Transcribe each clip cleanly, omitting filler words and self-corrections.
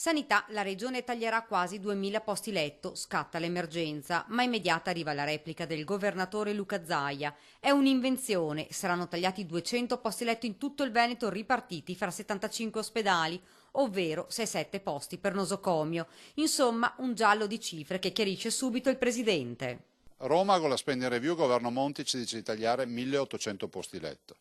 Sanità, la regione taglierà quasi 2000 posti letto, scatta l'emergenza, ma immediata arriva la replica del governatore Luca Zaia. È un'invenzione, saranno tagliati 200 posti letto in tutto il Veneto ripartiti fra 75 ospedali, ovvero 6-7 posti per nosocomio. Insomma, un giallo di cifre che chiarisce subito il presidente. Roma con la spending review, governo Monti ci dice di tagliare 1800 posti letto.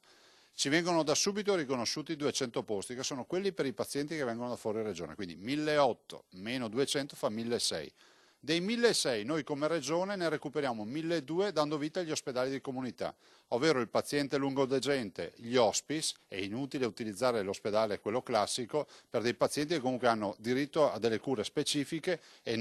Ci vengono da subito riconosciuti 200 posti, che sono quelli per i pazienti che vengono da fuori regione, quindi 1800 meno 200 fa 1600. Dei 1600 noi come regione ne recuperiamo 1200 dando vita agli ospedali di comunità, ovvero il paziente lungodegente, gli hospice. È inutile utilizzare l'ospedale, quello classico, per dei pazienti che comunque hanno diritto a delle cure specifiche e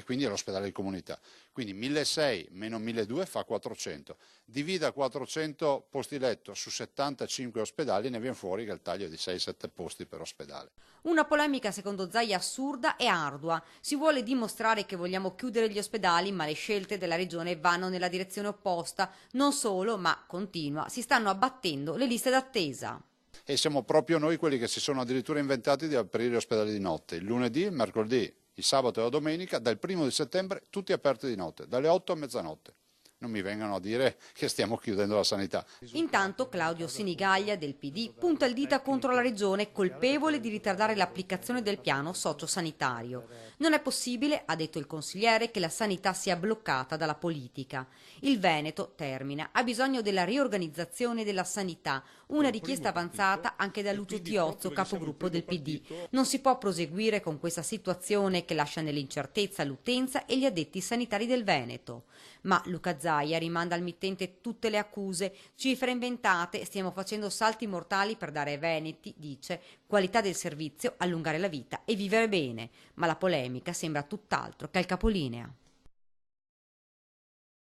quindi all'ospedale di comunità. Quindi 1600 meno 1200 fa 400. Divida 400 posti letto su 75 ospedali e ne viene fuori che il taglio è di 6-7 posti per ospedale. Una polemica secondo Zaia assurda e ardua. Si vuole dimostrare che vogliamo chiudere gli ospedali, ma le scelte della regione vanno nella direzione opposta. Non solo, ma, continua, si stanno abbattendo le liste d'attesa. E siamo proprio noi quelli che si sono addirittura inventati di aprire gli ospedali di notte, il lunedì, il mercoledì, il sabato e la domenica, dal 1° settembre tutti aperti di notte, dalle 8 a mezzanotte. Non mi vengano a dire che stiamo chiudendo la sanità. Intanto Claudio Sinigaglia del PD punta il dita contro la regione colpevole di ritardare l'applicazione del piano sociosanitario. Non è possibile, ha detto il consigliere, che la sanità sia bloccata dalla politica. Il Veneto, termina, ha bisogno della riorganizzazione della sanità, una richiesta avanzata anche da Lucio Tiozzo, capogruppo del PD. Non si può proseguire con questa situazione che lascia nell'incertezza l'utenza e gli addetti sanitari del Veneto. Ma Luca Zaia rimanda al mittente tutte le accuse, cifre inventate, stiamo facendo salti mortali per dare ai veneti, dice, qualità del servizio, allungare la vita e vivere bene. Ma la polemica sembra tutt'altro che al capolinea.